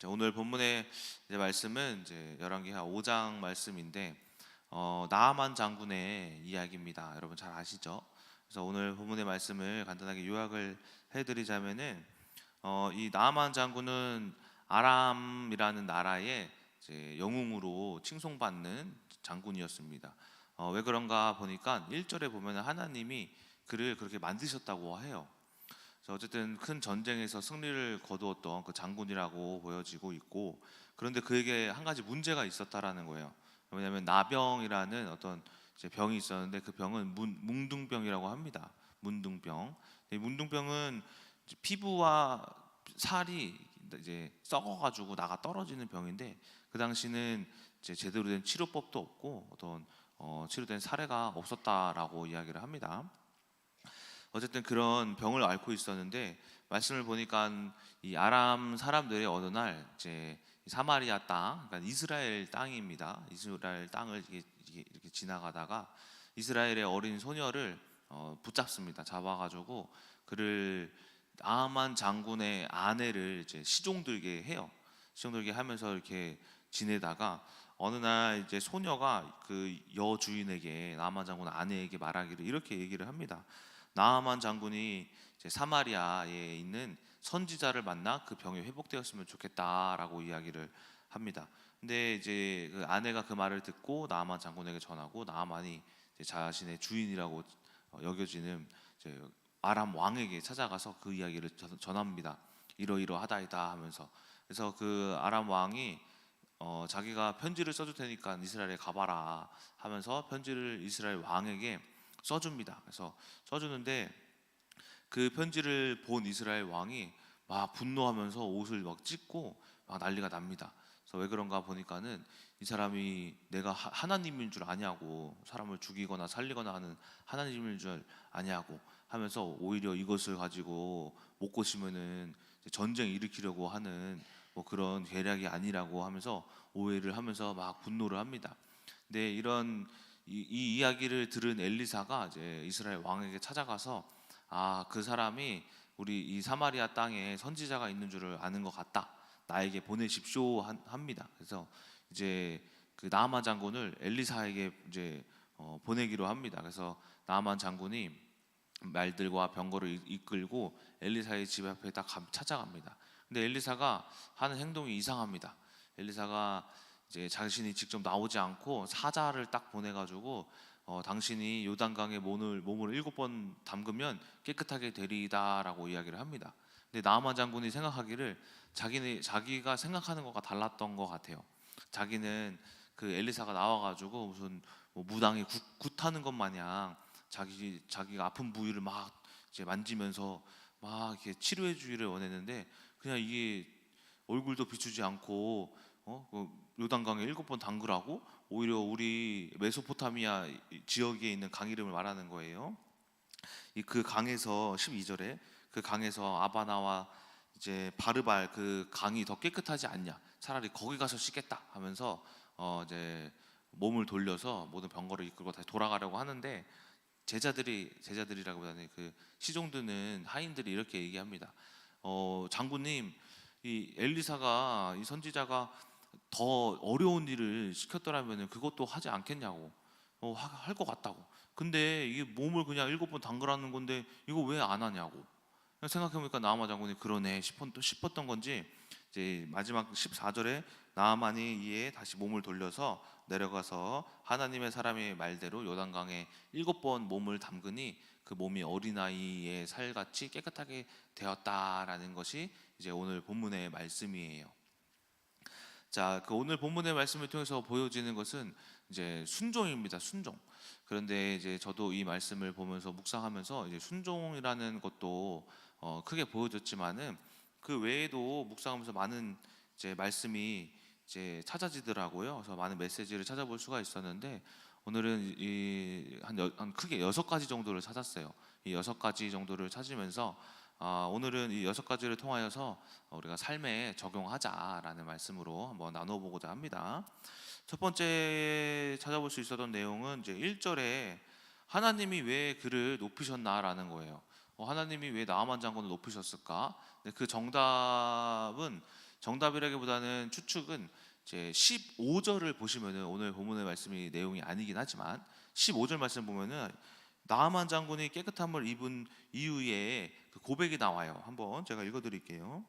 오늘 본문의 이제 말씀은 이제 열왕기하 5장 말씀인데 나아만 장군의 이야기입니다. 여러분 잘 아시죠? 그래서 오늘 본문의 말씀을 간단하게 요약을 해드리자면은 이 나아만 장군은 아람이라는 나라의 이제 영웅으로 칭송받는 장군이었습니다. 왜 그런가 보니까 1절에 보면 하나님이 그를 그렇게 만드셨다고 해요. 그래서 어쨌든 큰 전쟁에서 승리를 거두었던 그 장군이라고 보여지고 있고, 그런데 그에게 한 가지 문제가 있었다라는 거예요. 왜냐하면 나병이라는 어떤 이제 병이 있었는데 그 병은 뭉둥병이라고 합니다. 문둥병. 이 문둥병은 이제 피부와 살이 이제 썩어가지고 나가 떨어지는 병인데, 그 당시는 이제 제대로 된 치료법도 없고 어떤 치료된 사례가 없었다라고 이야기를 합니다. 어쨌든 그런 병을 앓고 있었는데, 말씀을 보니까 이 아람 사람들이 어느 날 이제 사마리아 땅, 그러니까 이스라엘 땅입니다. 이스라엘 땅을 이렇게 지나가다가 이스라엘의 어린 소녀를 붙잡습니다. 잡아가지고 그를 나아만 장군의 아내를 이제 시종들게 해요. 시종들게 하면서 이렇게 지내다가 어느 날 이제 소녀가 그 여주인에게, 나아만 장군 아내에게 말하기를 이렇게 얘기를 합니다. 나아만 장군이 이제 사마리아에 있는 선지자를 만나 그 병이 회복되었으면 좋겠다라고 이야기를 합니다. 근데 이제 그 아내가 그 말을 듣고 나아만 장군에게 전하고, 나아만이 이제 자신의 주인이라고 여겨지는 이제 아람 왕에게 찾아가서 그 이야기를 전합니다. 이러이러하다이다 하면서. 그래서 그 아람 왕이 자기가 편지를 써줄 테니까 이스라엘에 가봐라 하면서 편지를 이스라엘 왕에게 써줍니다. 그래서 써주는데 그 편지를 본 이스라엘 왕이 막 분노하면서 옷을 막 찢고 막 난리가 납니다. 그래서 왜 그런가 보니까는 이 사람이 내가 하나님인 줄 아냐고, 사람을 죽이거나 살리거나 하는 하나님인 줄 아냐고 하면서 오히려 이것을 가지고 못 고치면은 전쟁 일으키려고 하는 뭐 그런 계략이 아니라고 하면서 오해를 하면서 막 분노를 합니다. 근데 이 이야기를 들은 엘리사가 이제 이스라엘 왕에게 찾아가서, 그 사람이 우리 이 사마리아 땅에 선지자가 있는 줄을 아는 것 같다, 나에게 보내십시오 합니다. 그래서 이제 그 나아만 장군을 엘리사에게 이제 보내기로 합니다. 그래서 나아만 장군이 말들과 병거를 이끌고 엘리사의 집 앞에 딱 찾아갑니다. 근데 엘리사가 하는 행동이 이상합니다. 엘리사가 이제 자신이 직접 나오지 않고 사자를 딱 보내가지고 당신이 요단강에 몸을 7번 담그면 깨끗하게 되리다라고 이야기를 합니다. 근데 나아만 장군이 생각하기를 자기가 생각하는 것과 달랐던 것 같아요. 자기는 그 엘리사가 나와가지고 무슨 뭐 무당이 굿하는 것 마냥 자기가 아픈 부위를 막 이제 만지면서 막 이렇게 치료해 주기를 원했는데, 그냥 이게 얼굴도 비추지 않고 그 요단강에 7번 담그라고 오히려 우리 메소포타미아 지역에 있는 강 이름을 말하는 거예요. 그 강에서 12절에 그 강에서 아바나와 이제 바르발 그 강이 더 깨끗하지 않냐, 차라리 거기 가서 씻겠다 하면서 이제 몸을 돌려서 모든 병거를 이끌고 다시 돌아가려고 하는데, 제자들이라기보다는 그 시종드는 하인들이 이렇게 얘기합니다. 장군님, 이 엘리사가, 이 선지자가 더 어려운 일을 시켰더라면 그것도 하지 않겠냐고, 할 것 같다고. 근데 이게 몸을 그냥 7번 담그라는 건데 이거 왜 안 하냐고. 생각해보니까 나아만 장군이 그러네 싶었던 건지, 이제 마지막 14절에 나아만이 이에 다시 몸을 돌려서 내려가서 하나님의 사람의 말대로 요단강에 7번 몸을 담그니 그 몸이 어린아이의 살같이 깨끗하게 되었다라는 것이 이제 오늘 본문의 말씀이에요. 자, 그 오늘 본문의 말씀을 통해서 보여지는 것은 이제 순종입니다. 순종. 그런데 이제 저도 이 말씀을 보면서 묵상하면서 이제 순종이라는 것도 크게 보여졌지만은 그 외에도 묵상하면서 많은 이제 말씀이 이제 찾아지더라고요. 그래서 많은 메시지를 찾아볼 수가 있었는데, 오늘은 한 크게 6가지 정도를 찾았어요. 이 6가지 정도를 찾으면서 오늘은 이 6가지를 통하여서 우리가 삶에 적용하자라는 말씀으로 한번 나눠보고자 합니다. 첫 번째 찾아볼 수 있었던 내용은 이제 1절에 하나님이 왜 그를 높이셨나라는 거예요. 하나님이 왜 나아만 장군을 높이셨을까? 그 정답은 정답이라기보다는 추측은 이제 15절을 보시면은 오늘 본문의 말씀이 내용이 아니긴 하지만 15절 말씀 보면은 나아만 장군이 깨끗함을 입은 이후에 그 고백이 나와요. 한번 제가 읽어드릴게요.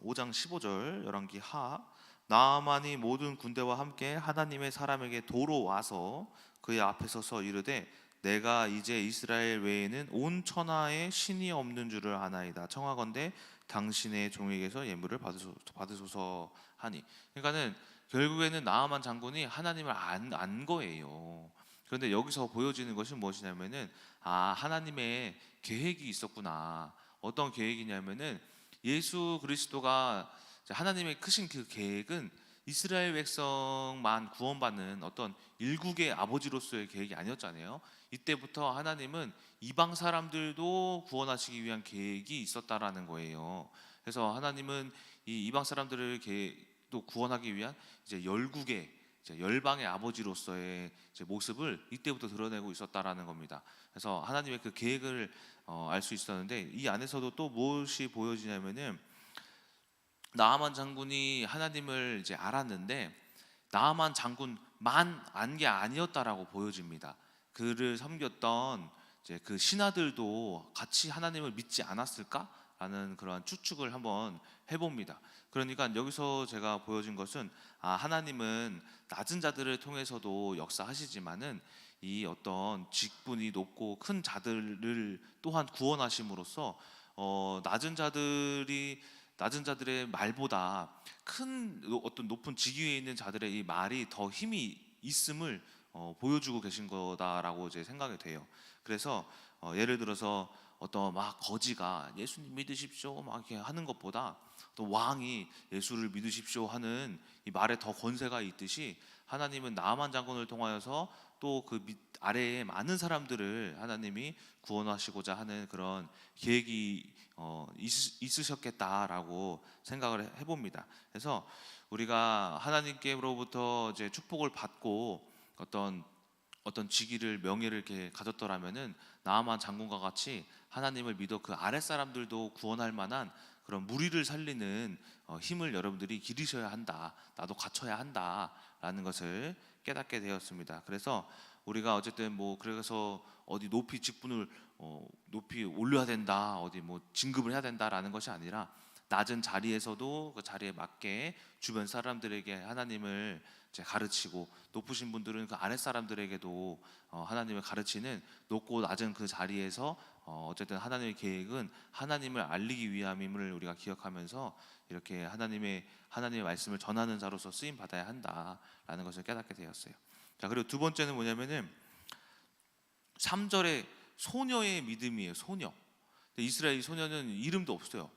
5장 15절 열왕기 하 나아만이 모든 군대와 함께 하나님의 사람에게 도로 와서 그의 앞에 서서 이르되 내가 이제 이스라엘 외에는 온 천하에 신이 없는 줄을 아나이다. 청하건대 당신의 종에게서 예물을 받으소서 하니. 그러니까는 결국에는 나아만 장군이 하나님을 안 거예요. 그런데 여기서 보여지는 것이 무엇이냐면은 하나님의 계획이 있었구나. 어떤 계획이냐면은 예수 그리스도가 하나님의 크신 그 계획은 이스라엘 백성만 구원받는 어떤 일국의 아버지로서의 계획이 아니었잖아요. 이때부터 하나님은 이방 사람들도 구원하시기 위한 계획이 있었다라는 거예요. 그래서 하나님은 이 이방 사람들을 또 구원하기 위한 이제 열국의 이제 열방의 아버지로서의 이제 모습을 이때부터 드러내고 있었다라는 겁니다. 그래서 하나님의 그 계획을 알 수 있었는데 이 안에서도 또 무엇이 보여지냐면은 나아만 장군이 하나님을 이제 알았는데 나아만 장군만 안 게 아니었다라고 보여집니다. 그를 섬겼던 이제 그 신하들도 같이 하나님을 믿지 않았을까라는 그러한 추측을 한번 해봅니다. 그러니까 여기서 제가 보여진 것은 하나님은 낮은 자들을 통해서도 역사하시지만은 이 어떤 직분이 높고 큰 자들을 또한 구원하심으로써 낮은 자들의 말보다 큰 어떤 높은 직위에 있는 자들의 이 말이 더 힘이 있음을 보여주고 계신 거다라고 이제 생각이 돼요. 그래서 예를 들어서 어떤 막 거지가 예수님 믿으십시오 막 이렇게 하는 것보다 또 왕이 예수를 믿으십시오 하는 이 말에 더 권세가 있듯이 하나님은 나아만 장군을 통하여서 또 그 아래에 많은 사람들을 하나님이 구원하시고자 하는 그런 계획이 있으셨겠다라고 생각을 해봅니다. 그래서 우리가 하나님께로부터 이제 축복을 받고 어떤 직위를 명예를 이렇게 가졌더라면은 나아만 장군과 같이 하나님을 믿어 그 아랫 사람들도 구원할 만한 그런 무리를 살리는 힘을 여러분들이 기르셔야 한다. 나도 갖춰야 한다라는 것을 깨닫게 되었습니다. 그래서 우리가 어쨌든 그래서 어디 높이 직분을 높이 올려야 된다, 어디 진급을 해야 된다라는 것이 아니라 낮은 자리에서도 그 자리에 맞게 주변 사람들에게 하나님을 이제 가르치고 높으신 분들은 그 아랫 사람들에게도 하나님을 가르치는 높고 낮은 그 자리에서 어쨌든 하나님의 계획은 하나님을 알리기 위함임을 우리가 기억하면서 이렇게 하나님의 말씀을 전하는 자로서 쓰임 받아야 한다라는 것을 깨닫게 되었어요. 자, 그리고 두 번째는 뭐냐면은 3절에 소녀의 믿음이에요. 소녀. 이스라엘 소녀는 이름도 없어요.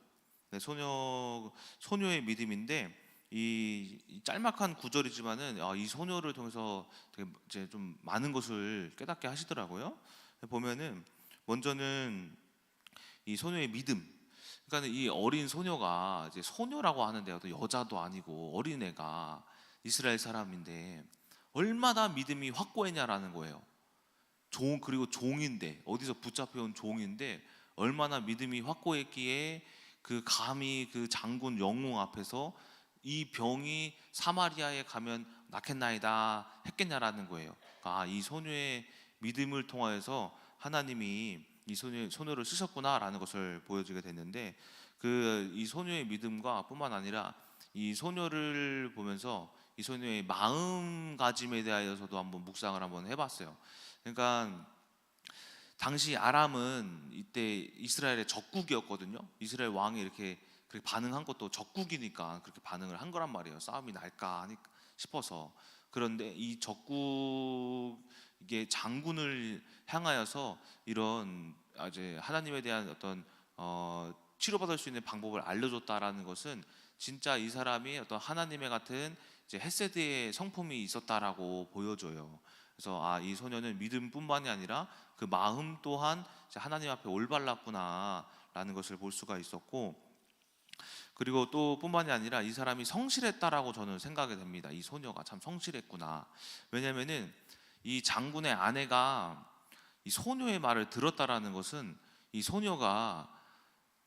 소녀의 믿음인데 이 짤막한 구절이지만은 이 소녀를 통해서 되게 이제 좀 많은 것을 깨닫게 하시더라고요. 보면은 먼저는 이 소녀의 믿음. 그러니까 이 어린 소녀가 이제 소녀라고 하는데 어떤 여자도 아니고 어린 애가 이스라엘 사람인데 얼마나 믿음이 확고했냐라는 거예요. 그리고 종인데 어디서 붙잡혀온 종인데 얼마나 믿음이 확고했기에 감히 그 장군 영웅 앞에서 이 병이 사마리아에 가면 낫겠나이다 했겠냐라는 거예요. 이 소녀의 믿음을 통하여서 하나님이 이 소녀를 쓰셨구나라는 것을 보여주게 됐는데 이 소녀의 믿음과 뿐만 아니라 이 소녀를 보면서 이 소녀의 마음가짐에 대하여서도 한번 묵상을 한번 해봤어요. 그러니까 당시 아람은 이때 이스라엘의 적국이었거든요. 이스라엘 왕이 이렇게 그렇게 반응한 것도 적국이니까 그렇게 반응을 한 거란 말이에요. 싸움이 날까 싶어서. 그런데 이 적국의 장군을 향하여서 이런 이제 하나님에 대한 어떤 치료받을 수 있는 방법을 알려줬다라는 것은 진짜 이 사람이 어떤 하나님의 같은 이제 헤세드의 성품이 있었다라고 보여줘요. 그래서 이 소녀는 믿음뿐만이 아니라 그 마음 또한 하나님 앞에 올바랐구나라는 것을 볼 수가 있었고, 그리고 또 뿐만이 아니라 이 사람이 성실했다라고 저는 생각이 됩니다. 이 소녀가 참 성실했구나. 왜냐면은 이 장군의 아내가 이 소녀의 말을 들었다라는 것은 이 소녀가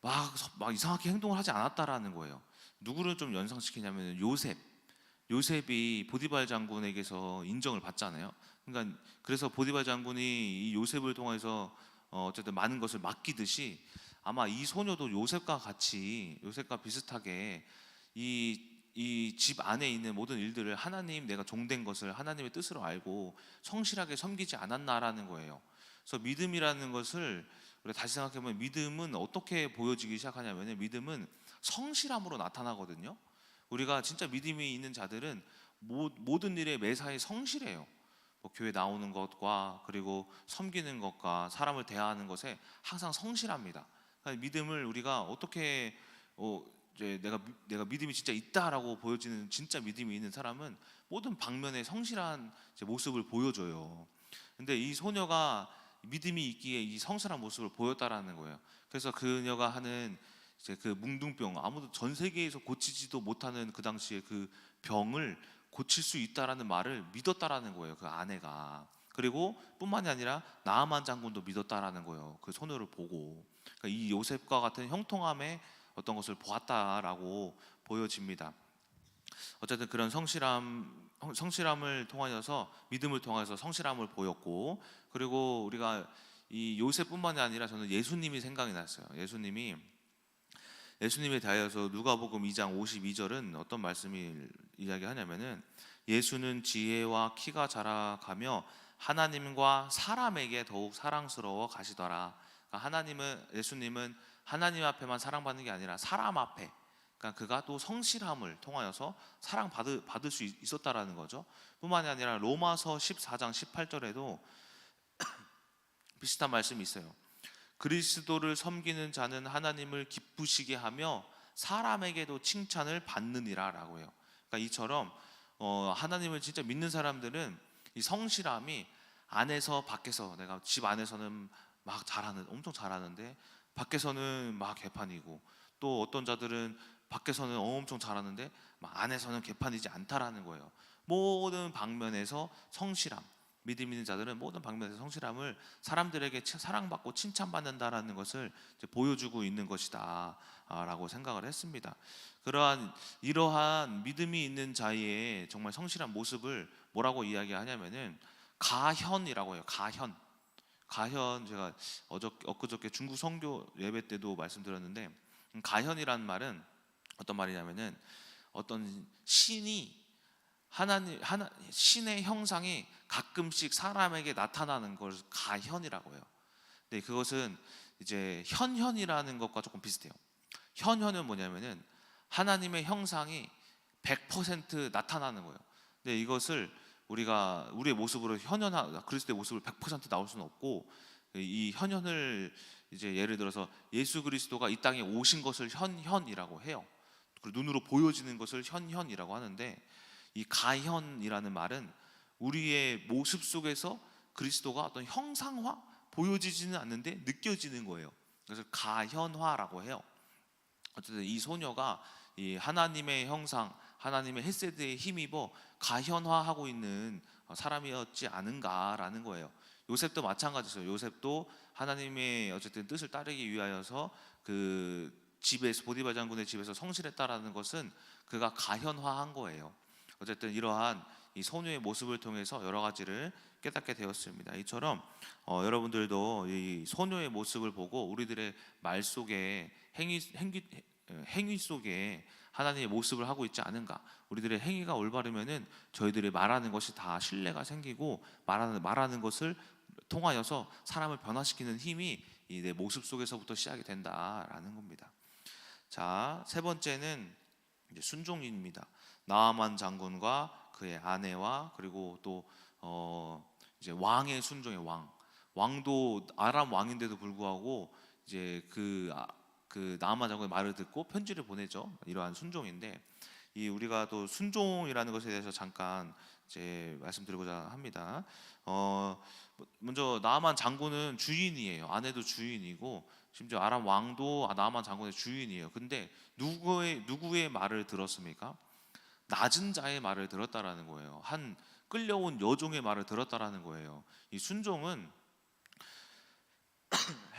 막 이상하게 행동을 하지 않았다라는 거예요. 누구를 좀 연상시키냐면 요셉이 보디발 장군에게서 인정을 받잖아요. 그러니까 그래서 보디발 장군이 이 요셉을 통해서 어쨌든 많은 것을 맡기듯이 아마 이 소녀도 요셉과 비슷하게 이 집 안에 있는 모든 일들을 하나님, 내가 종된 것을 하나님의 뜻으로 알고 성실하게 섬기지 않았나라는 거예요. 그래서 믿음이라는 것을 우리가 다시 생각해보면, 믿음은 어떻게 보여지기 시작하냐면 믿음은 성실함으로 나타나거든요. 우리가 진짜 믿음이 있는 자들은 모든 일에 매사에 성실해요. 뭐 교회 나오는 것과 그리고 섬기는 것과 사람을 대하는 것에 항상 성실합니다. 그러니까 믿음을 우리가 어떻게 이제 내가 믿음이 진짜 있다라고 보여지는, 진짜 믿음이 있는 사람은 모든 방면에 성실한 이제 모습을 보여줘요. 근데 이 소녀가 믿음이 있기에 이 성실한 모습을 보였다라는 거예요. 그래서 그녀가 하는 이제 그 뭉둥병, 아무도 전 세계에서 고치지도 못하는 그 당시에 그 병을 고칠 수 있다라는 말을 믿었다라는 거예요, 그 아내가. 그리고 뿐만이 아니라 나아만 장군도 믿었다라는 거예요, 그 소녀를 보고. 그러니까 이 요셉과 같은 형통함의 어떤 것을 보았다라고 보여집니다. 어쨌든 그런 성실함을 통하여서, 믿음을 통해서 성실함을 보였고, 그리고 우리가 이 요셉뿐만이 아니라 저는 예수님이 생각이 났어요. 예수님에 대하여서 누가복음 2장 52절은 어떤 말씀을 이야기하냐면은, 예수는 지혜와 키가 자라가며 하나님과 사람에게 더욱 사랑스러워 가시더라. 그러니까 예수님은 하나님 앞에만 사랑받는 게 아니라 사람 앞에, 그러니까 그가 또 성실함을 통하여서 받을 수 있었다라는 거죠. 뿐만이 아니라 로마서 14장 18절에도 비슷한 말씀이 있어요. 그리스도를 섬기는 자는 하나님을 기쁘시게 하며 사람에게도 칭찬을 받느니라라고 해요. 그러니까 이처럼 하나님을 진짜 믿는 사람들은 이 성실함이 안에서 밖에서, 내가 집 안에서는 엄청 잘하는데 밖에서는 막 개판이고, 또 어떤 자들은 밖에서는 엄청 잘하는데 막 안에서는 개판이지 않다라는 거예요. 모든 방면에서 성실함, 믿음 있는 자들은 모든 방면에서 성실함을 사람들에게 사랑받고 칭찬받는다라는 것을 이제 보여주고 있는 것이다 라고 생각을 했습니다. 이러한 믿음이 있는 자의 정말 성실한 모습을 뭐라고 이야기하냐면은 가현이라고 해요. 가현, 제가 엊그저께 중국 선교 예배 때도 말씀드렸는데, 가현이라는 말은 어떤 말이냐면은, 어떤 신의 형상이 가끔씩 사람에게 나타나는 걸 가현이라고 해요. 근데 그것은 이제 현현이라는 것과 조금 비슷해요. 현현은 뭐냐면은 하나님의 형상이 100% 나타나는 거예요. 근데 이것을 우리의 모습으로 그리스도의 모습을 100% 나올 수는 없고, 이 현현을 이제 예를 들어서 예수 그리스도가 이 땅에 오신 것을 현현이라고 해요. 그리고 눈으로 보여지는 것을 현현이라고 하는데, 이 가현이라는 말은 우리의 모습 속에서 그리스도가 어떤 형상화, 보여지지는 않는데 느껴지는 거예요. 그래서 가현화라고 해요. 어쨌든 이 소녀가 이 하나님의 형상, 하나님의 헤세드에 힘입어 가현화하고 있는 사람이었지 않은가라는 거예요. 요셉도 마찬가지죠. 요셉도 하나님의 어쨌든 뜻을 따르기 위하여서 보디발 장군의 집에서 성실했다라는 것은 그가 가현화한 거예요. 어쨌든 이러한 이 소녀의 모습을 통해서 여러 가지를 깨닫게 되었습니다. 이처럼 여러분들도 이 소녀의 모습을 보고 우리들의 말 속에 행위 속에 하나님의 모습을 하고 있지 않은가. 우리들의 행위가 올바르면은 저희들이 말하는 것이 다 신뢰가 생기고, 말하는 것을 통하여서 사람을 변화시키는 힘이 이 내 모습 속에서부터 시작이 된다라는 겁니다. 자, 세 번째는 이제 순종입니다. 나아만 장군과 그의 아내와, 그리고 또 이제 왕의 순종의 왕도 아람 왕인데도 불구하고 이제 그 나아만 장군의 말을 듣고 편지를 보내죠. 이러한 순종인데, 우리가 또 순종이라는 것에 대해서 잠깐 이제 말씀드리고자 합니다. 먼저 나아만 장군은 주인이에요. 아내도 주인이고, 심지어 아람 왕도 나아만 장군의 주인이에요. 근데 누구의 말을 들었습니까? 낮은 자의 말을 들었다라는 거예요. 한 끌려온 여종의 말을 들었다라는 거예요. 이 순종은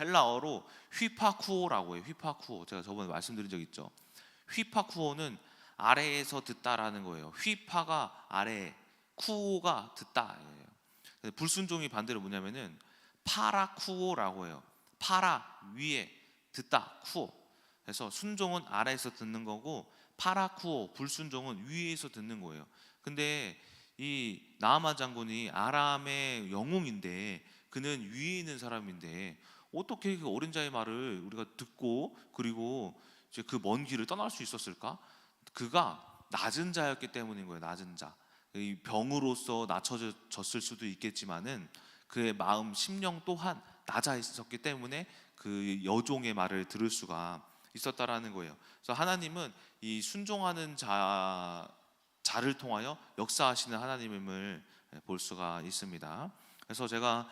헬라어로 휘파쿠오라고 해요. 휘파쿠오. 제가 저번에 말씀드린 적 있죠. 휘파쿠오는 아래에서 듣다라는 거예요. 휘파가 아래, 쿠오가 듣다예요. 불순종이 반대로 뭐냐면은 파라쿠오라고 해요. 파라 위에, 듣다 쿠오. 그래서 순종은 아래에서 듣는 거고 파라쿠오 불순종은 위에서 듣는 거예요. 근데 이 나아만 장군이 아람의 영웅인데 그는 위에 있는 사람인데 어떻게 그 어린 자의 말을 우리가 듣고 그리고 이제 그 먼 길을 떠날 수 있었을까? 그가 낮은 자였기 때문인 거예요. 낮은 자. 이 병으로서 낮춰졌을 수도 있겠지만은 그의 마음 심령 또한 낮아 있었기 때문에 그 여종의 말을 들을 수가 있었다라는 거예요. 그래서 하나님은 이 순종하는 자를 통하여 역사하시는 하나님임을 볼 수가 있습니다. 그래서 제가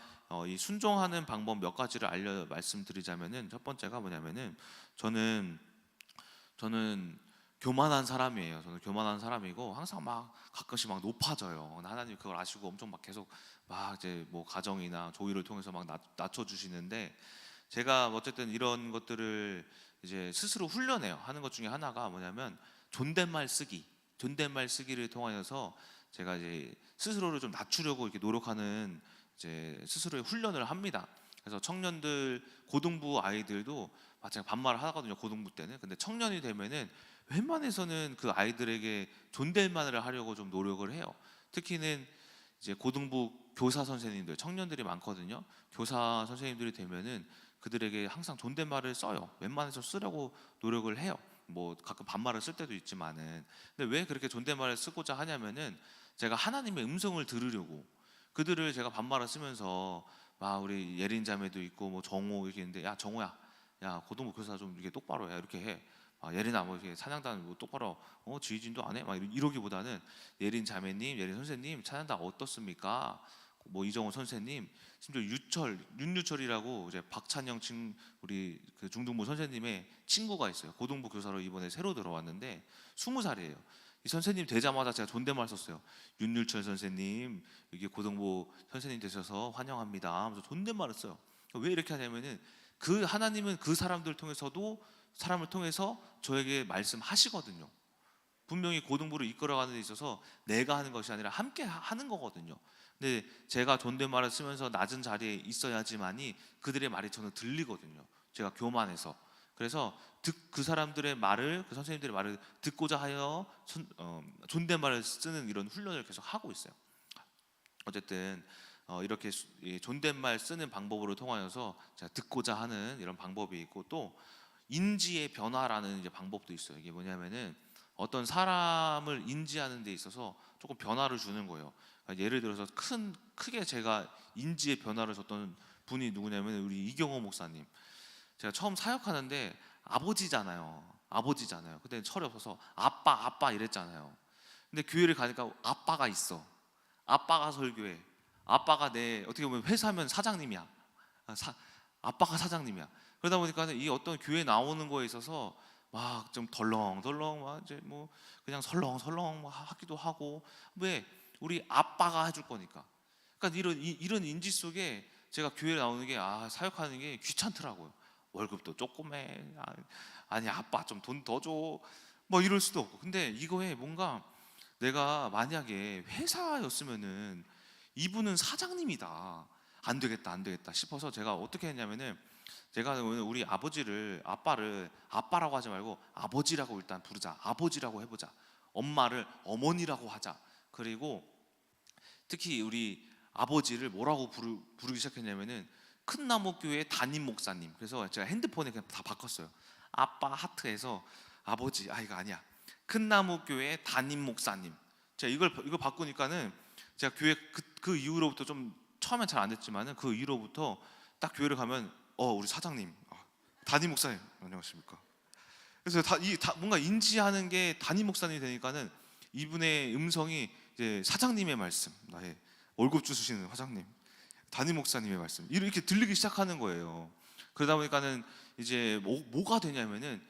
이 순종하는 방법 몇 가지를 말씀드리자면은 첫 번째가 뭐냐면은 저는 교만한 사람이에요. 저는 교만한 사람이고 항상 막 가끔씩 막 높아져요. 하나님 그걸 아시고 엄청 막 계속 막 이제 뭐 가정이나 조의를 통해서 막 낮춰 주시는데 제가 어쨌든 이런 것들을 이제 스스로 훈련해요. 하는 것 중에 하나가 뭐냐면 존댓말 쓰기. 존댓말 쓰기를 통하여서 제가 이제 스스로를 좀 낮추려고 이렇게 노력하는 이제 스스로의 훈련을 합니다. 그래서 청년들 고등부 아이들도 제가 반말을 하거든요. 고등부 때는. 근데 청년이 되면은 웬만해서는 그 아이들에게 존댓말을 하려고 좀 노력을 해요. 특히는 이제 고등부 교사 선생님들, 청년들이 많거든요. 교사 선생님들이 되면은 그들에게 항상 존댓말을 써요. 웬만해서 쓰려고 노력을 해요. 뭐 가끔 반말을 쓸 때도 있지만은. 근데 왜 그렇게 존댓말을 쓰고자 하냐면은 제가 하나님의 음성을 들으려고 그들을 제가 반말을 쓰면서 막 우리 예린 자매도 있고 뭐 정호 이렇게 있는데 야 정호야, 야 고등부 교사 좀 이렇게 똑바로 해 이렇게 해. 예린아 뭐 이렇게 찬양단 뭐 똑바로 지휘진도 안 해? 막 이러기보다는 예린 자매님, 예린 선생님 찬양단 어떻습니까? 뭐 이정호 선생님, 심지어 윤유철이라고 이제 박찬영 우리 그 중등부 선생님의 친구가 있어요. 고등부 교사로 이번에 새로 들어왔는데 20살이에요. 이 선생님 되자마자 제가 존댓말 썼어요. 윤유철 선생님 여기 고등부 선생님 되셔서 환영합니다 하면서 존댓말을 써요. 왜 이렇게 하냐면은 그 하나님은 그 사람을 통해서 저에게 말씀하시거든요. 분명히 고등부를 이끌어가는 데 있어서 내가 하는 것이 아니라 함께 하는 거거든요. 근데 제가 존댓말을 쓰면서 낮은 자리에 있어야지만이 그들의 말이 저는 들리거든요. 제가 교만해서. 그래서 그 사람들의 말을, 그 선생님들의 말을 듣고자 하여 존댓말을 쓰는 이런 훈련을 계속 하고 있어요. 어쨌든 이렇게 존댓말 쓰는 방법으로 통하여서 제가 듣고자 하는 이런 방법이 있고 또 인지의 변화라는 이제 방법도 있어요. 이게 뭐냐면은 어떤 사람을 인지하는 데 있어서 조금 변화를 주는 거예요. 그러니까 예를 들어서 크게 제가 인지의 변화를 줬던 분이 누구냐면 우리 이경호 목사님. 제가 처음 사역하는데 아버지잖아요. 그때 철이 없어서 아빠 이랬잖아요. 근데 교회를 가니까 아빠가 있어. 아빠가 설교해. 아빠가 내 어떻게 보면 회사면 사장님이야. 아빠가 사장님이야. 그러다 보니까 이 어떤 교회 나오는 거에 있어서 막 좀 덜렁덜렁 막 이제 뭐 그냥 설렁설렁 막 하기도 하고 왜 우리 아빠가 해줄 거니까. 그러니까 이런 인지 속에 제가 교회 나오는 게 사역하는 게 귀찮더라고요. 월급도 조금해. 아니 아빠 좀 돈 더 줘. 뭐 이럴 수도 없고. 근데 이거에 뭔가 내가 만약에 회사였으면은 이분은 사장님이다. 안 되겠다 싶어서 제가 어떻게 했냐면은 제가 오늘 우리 아빠를 아빠라고 하지 말고 아버지라고 일단 부르자. 아버지라고 해보자. 엄마를 어머니라고 하자. 그리고 특히 우리 아버지를 뭐라고 부르기 시작했냐면은 큰 나무 교회 담임 목사님. 그래서 제가 핸드폰에 그냥 다 바꿨어요. 아빠 하트에서 아버지 이거 아니야. 큰 나무 교회 담임 목사님. 제가 이거 바꾸니까는 제가 교회 그 이후로부터 좀 처음엔 잘 안 됐지만은 그 이후로부터 딱 교회를 가면 우리 사장님, 담임 목사님 안녕하십니까. 그래서 뭔가 인지하는 게 담임 목사님이 되니까는 이분의 음성이 이제 사장님의 말씀, 나의 월급 주시는 사장님, 담임 목사님의 말씀 이렇게 들리기 시작하는 거예요. 그러다 보니까는 이제 뭐가 되냐면은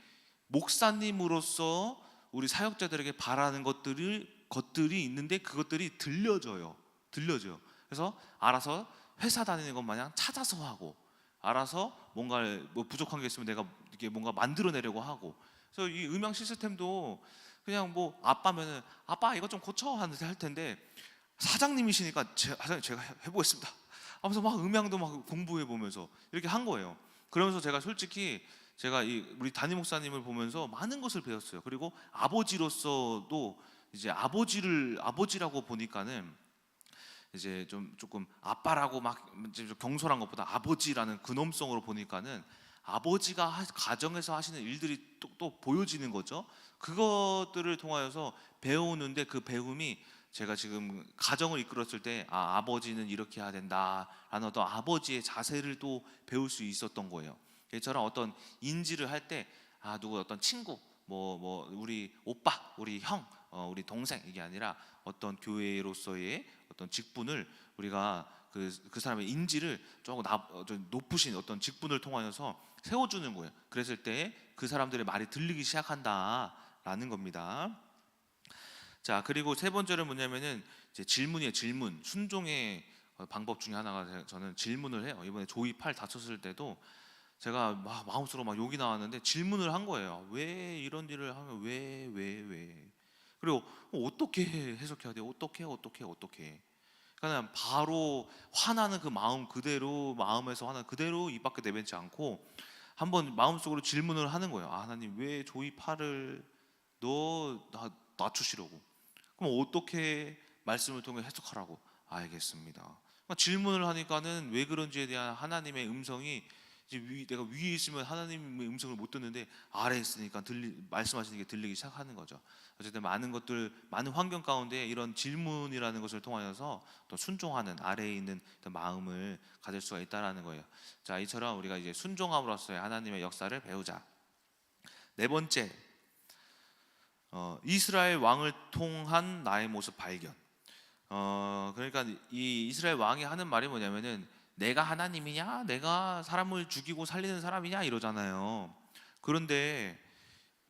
목사님으로서 우리 사역자들에게 바라는 것들이 있는데 그것들이 들려져요. 그래서 알아서 회사 다니는 것 마냥 찾아서 하고 알아서 뭔가 뭐 부족한 게 있으면 내가 이게 뭔가 만들어내려고 하고 그래서 이 음향 시스템도 그냥 뭐 아빠면은 아빠 이거 좀 고쳐 할 텐데, 사장님이시니까 사장님 제가 해보겠습니다 하면서 막 음향도 막 공부해 보면서 이렇게 한 거예요. 그러면서 제가 솔직히 제가 이 우리 담임 목사님을 보면서 많은 것을 배웠어요. 그리고 아버지로서도 이제 아버지라고 보니까는 이제 좀 조금 아빠라고 막 이제 좀 경솔한 것보다 아버지라는 근엄성으로 보니까는 아버지가 가정에서 하시는 일들이 또 보여지는 거죠. 그것들을 통하여서 배우는데, 그 배움이 제가 지금 가정을 이끌었을 때 아버지는 이렇게 해야 된다라는 어떤 아버지의 자세를 또 배울 수 있었던 거예요. 저처럼 어떤 인지를 할 때 누구 어떤 친구 뭐 우리 오빠, 우리 형, 우리 동생, 이게 아니라 어떤 교회로서의 어떤 직분을 우리가 그 사람의 인지를 조금 좀 높으신 어떤 직분을 통하여서 세워주는 거예요. 그랬을 때 그 사람들의 말이 들리기 시작한다라는 겁니다. 자, 그리고 세 번째는 뭐냐면은 이제 질문이에요. 질문. 순종의 방법 중에 하나가, 저는 질문을 해요. 이번에 조이 팔 다쳤을 때도 제가 마음속으로 막 욕이 나왔는데 질문을 한 거예요. 왜 이런 일을 하면 왜? 그리고 어떻게 해석해야 돼요? 어떻게? 그냥 바로 화나는 그 마음 그대로, 마음에서 화나는 그대로 입 밖에 내뱉지 않고 한번 마음속으로 질문을 하는 거예요. 하나님, 왜 조이 팔을 낮추시려고? 그럼 어떻게 말씀을 통해 해석하라고? 알겠습니다. 그러니까 질문을 하니까는 왜 그런지에 대한 하나님의 음성이, 이제 내가 위에 있으면 하나님의 음성을 못 듣는데 아래에 있으니까 말씀하시는 게 들리기 시작하는 거죠. 어쨌든 많은 환경 가운데 이런 질문이라는 것을 통하여서 또 순종하는, 아래에 있는 마음을 가질 수가 있다라는 거예요. 자, 이처럼 우리가 이제 순종함으로써의 하나님의 역사를 배우자. 네 번째, 이스라엘 왕을 통한 나의 모습 발견. 그러니까 이 이스라엘 왕이 하는 말이 뭐냐면은, 내가 하나님이냐? 내가 사람을 죽이고 살리는 사람이냐? 이러잖아요. 그런데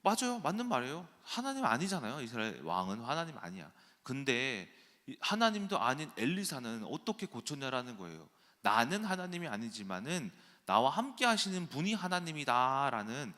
맞아요. 맞는 말이에요. 하나님 아니잖아요. 이스라엘 왕은 하나님 아니야. 근데 하나님도 아닌 엘리사는 어떻게 고쳤냐라는 거예요. 나는 하나님이 아니지만은 나와 함께 하시는 분이 하나님이다라는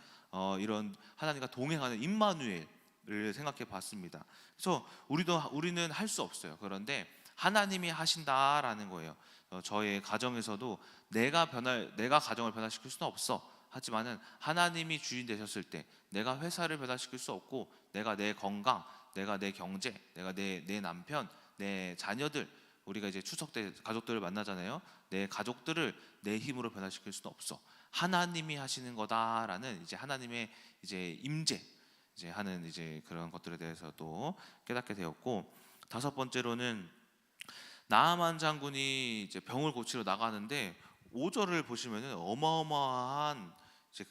이런 하나님과 동행하는 임마누엘을 생각해 봤습니다. 그래서 우리는 할 수 없어요. 그런데 하나님이 하신다라는 거예요. 저의 가정에서도 내가 가정을 변화시킬 수는 없어. 하지만은 하나님이 주인 되셨을 때 내가 회사를 변화시킬 수 없고, 내가 내 건강, 내가 내 경제, 내가 내 남편, 내 자녀들, 우리가 이제 추석 때 가족들을 만나잖아요. 내 가족들을 내 힘으로 변화시킬 수는 없어. 하나님이 하시는 거다라는 이제 하나님의 이제 임재, 이제 하는 이제 그런 것들에 대해서도 깨닫게 되었고, 다섯 번째로는 나아만 장군이 이제 병을 고치러 나가는데 5절을 보시면은 어마어마한 이제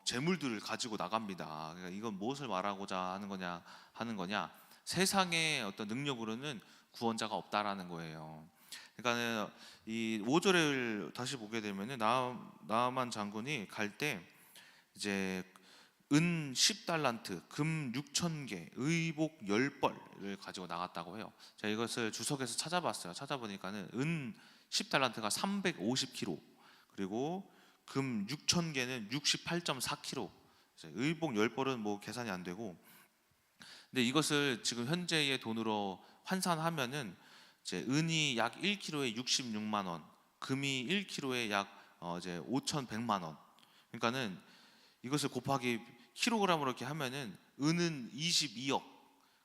재물들을 가지고 나갑니다. 그러니까 이건 무엇을 말하고자 하는 거냐? 세상의 어떤 능력으로는 구원자가 없다라는 거예요. 그러니까는 이 5절을 다시 보게 되면은 나아만 장군이 갈 때 이제 은 10달란트, 금 6,000개, 의복 10벌을 가지고 나갔다고 해요. 제가 이것을 주석에서 찾아봤어요. 찾아보니까는 은 10달란트가 350kg, 그리고 금 6,000개는 68.4kg, 의복 10벌은 뭐 계산이 안 되고, 근데 이것을 지금 현재의 돈으로 환산하면은 이제 은이 약 1kg에 66만 원, 금이 1kg에 약 이제 5,100만 원. 그러니까는 이것을 곱하기 킬로그램으로 이렇게 하면은 은은 22억,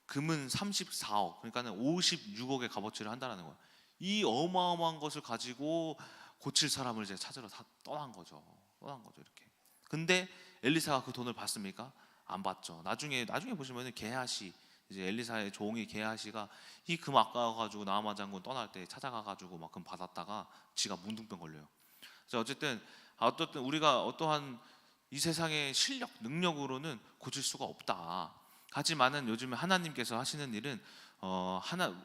금은 34억, 그러니까는 56억의 값어치를 한다는 거예요. 이 어마어마한 것을 가지고 고칠 사람을 이제 찾으러 다 떠난 거죠. 이렇게. 근데 엘리사가 그 돈을 받습니까? 안 받죠. 나중에 보시면은 게하시, 이제 엘리사의 종이 게하시가 이 금 아까워가지고 나아만 장군 떠날 때 찾아가가지고 막 금 받았다가 지가 문둥병 걸려요. 그래서 어쨌든 우리가 어떠한 이 세상의 실력, 능력으로는 고칠 수가 없다. 하지만은 요즘에 하나님께서 하시는 일은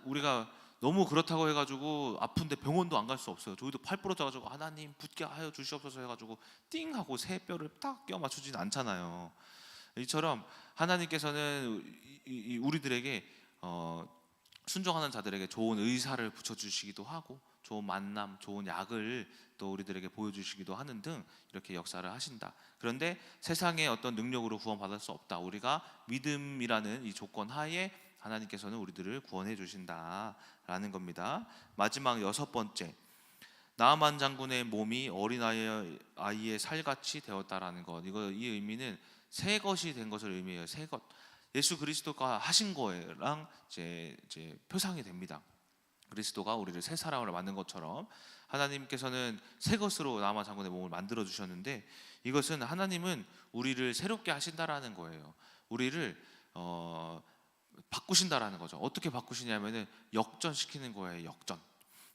우리가 너무 그렇다고 해가지고 아픈데 병원도 안 갈 수 없어요. 저희도 팔 부러져가지고 하나님 붙게 하여 주시옵소서 해가지고 띵 하고 새 뼈를 딱 껴 맞추진 않잖아요. 이처럼 하나님께서는 우리들에게 순종하는 자들에게 좋은 의사를 붙여주시기도 하고, 좋은 만남, 좋은 약을 또 우리들에게 보여주시기도 하는 등 이렇게 역사를 하신다. 그런데 세상의 어떤 능력으로 구원받을 수 없다. 우리가 믿음이라는 이 조건 하에 하나님께서는 우리들을 구원해 주신다라는 겁니다. 마지막 여섯 번째, 나아만 장군의 몸이 어린아이의 살같이 되었다라는 것. 이 의미는 새 것이 된 것을 의미해요. 새 것. 예수 그리스도가 하신 거랑 이제 표상이 됩니다. 그리스도가 우리를 새 사람으로 만든 것처럼 하나님께서는 새 것으로 나아만 장군의 몸을 만들어 주셨는데, 이것은 하나님은 우리를 새롭게 하신다라는 거예요. 우리를 바꾸신다라는 거죠. 어떻게 바꾸시냐면은 역전시키는 거예요. 역전.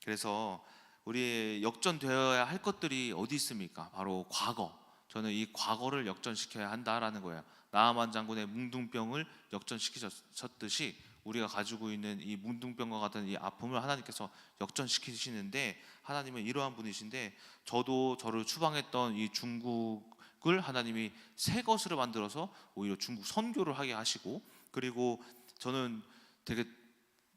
그래서 우리의 역전되어야 할 것들이 어디 있습니까? 바로 과거. 저는 이 과거를 역전시켜야 한다라는 거예요. 나아만 장군의 뭉둥병을 역전시키셨듯이 우리가 가지고 있는 이 뭉둥병과 같은 이 아픔을 하나님께서 역전시키시는데, 하나님은 이러한 분이신데, 저도 저를 추방했던 이 중국을 하나님이 새 것으로 만들어서 오히려 중국 선교를 하게 하시고, 그리고 저는 되게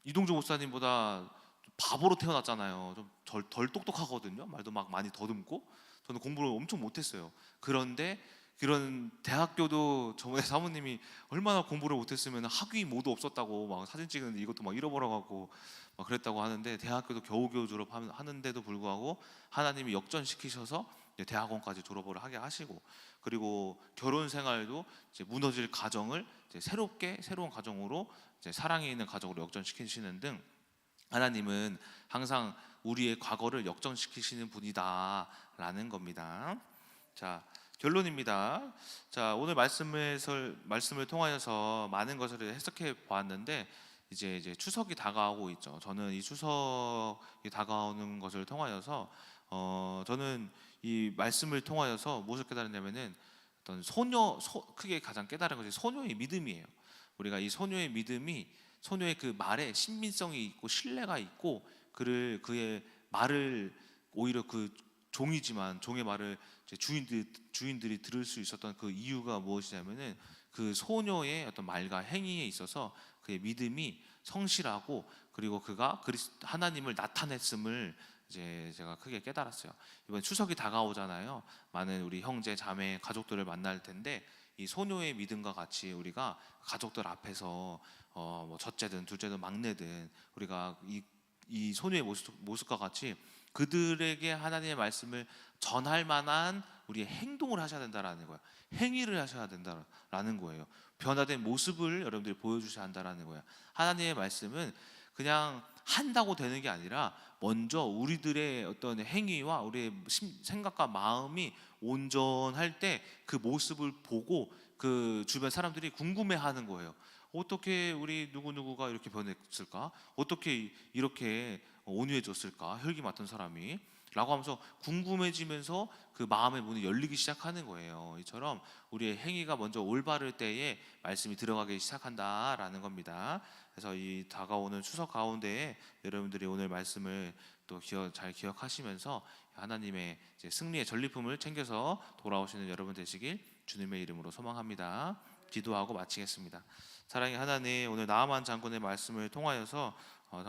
이동주 목사님보다 바보로 태어났잖아요. 좀 덜 똑똑하거든요. 말도 막 많이 더듬고. 저는 공부를 엄청 못했어요. 그런데 그런 대학교도 저번에 사모님이 얼마나 공부를 못했으면 학위 모두 없었다고 막 사진 찍는데 이것도 막 잃어버려갖고 막 그랬다고 하는데, 대학교도 겨우겨우 졸업하는데도 불구하고 하나님이 역전시키셔서 이제 대학원까지 졸업을 하게 하시고, 그리고 결혼 생활도 이제 무너질 가정을 이제 새로운 가정으로, 이제 사랑이 있는 가정으로 역전시키시는 등 하나님은 항상 우리의 과거를 역전시키시는 분이다라는 겁니다. 자, 결론입니다. 자, 오늘 말씀을 통하여서 많은 것을 해석해 보았는데, 이제 추석이 다가오고 있죠. 저는 이 추석이 다가오는 것을 통하여서 저는 이 말씀을 통하여서 무엇을 깨달았냐면은, 어떤 크게 가장 깨달은 것이 소녀의 믿음이에요. 우리가 이 소녀의 믿음이, 소녀의 그 말에 신빙성이 있고 신뢰가 있고, 그의 말을 오히려 그 종이지만 종의 말을 이제 주인들이 들을 수 있었던 그 이유가 무엇이냐면은, 그 소녀의 어떤 말과 행위에 있어서 그의 믿음이 성실하고, 그리고 그가 하나님을 나타냈음을 이제 제가 크게 깨달았어요. 이번 추석이 다가오잖아요. 많은 우리 형제 자매 가족들을 만날 텐데, 이 소녀의 믿음과 같이 우리가 가족들 앞에서 뭐 첫째든 둘째든 막내든 우리가 이 소녀의 모습과 같이 그들에게 하나님의 말씀을 전할 만한 우리의 행동을 하셔야 된다라는 거예요. 행위를 하셔야 된다라는 거예요. 변화된 모습을 여러분들이 보여주셔야 한다라는 거예요. 하나님의 말씀은 그냥 한다고 되는 게 아니라, 먼저 우리들의 어떤 행위와 우리의 생각과 마음이 온전할 때 그 모습을 보고 그 주변 사람들이 궁금해하는 거예요. 어떻게 우리 누구누구가 이렇게 변했을까? 어떻게 이렇게 온유해졌을까? 혈기 맡은 사람이 라고 하면서 궁금해지면서 그 마음의 문이 열리기 시작하는 거예요. 이처럼 우리의 행위가 먼저 올바를 때에 말씀이 들어가기 시작한다라는 겁니다. 그래서 이 다가오는 추석 가운데에 여러분들이 오늘 말씀을 또 잘 기억하시면서 하나님의 이제 승리의 전리품을 챙겨서 돌아오시는 여러분 되시길 주님의 이름으로 소망합니다. 기도하고 마치겠습니다. 사랑의 하나님, 오늘 나아만 장군의 말씀을 통하여서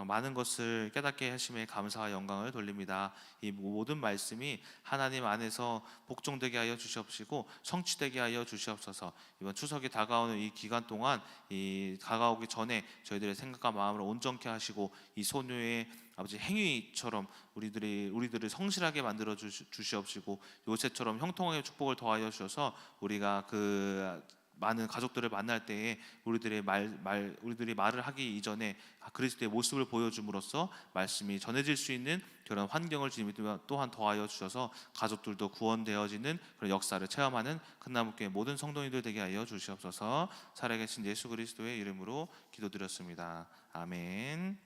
많은 것을 깨닫게 하심에 감사와 영광을 돌립니다. 이 모든 말씀이 하나님 안에서 복종되게 하여 주시옵시고 성취되게 하여 주시옵소서. 이번 추석이 다가오는 이 기간 동안, 이 다가오기 전에 저희들의 생각과 마음을 온전케 하시고, 이 소녀의 아버지 행위처럼 우리들을 성실하게 만들어 주시옵시고, 요새처럼 형통하게 축복을 더하여 주셔서 우리가 그 많은 가족들을 만날 때에 우리들이 말을 하기 이전에 그리스도의 모습을 보여줌으로써 말씀이 전해질 수 있는 그런 환경을 주님이 또한 더하여 주셔서 가족들도 구원되어지는 그런 역사를 체험하는 큰나무교회 모든 성도님들 되게 하여 주시옵소서. 살아계신 예수 그리스도의 이름으로 기도드렸습니다. 아멘.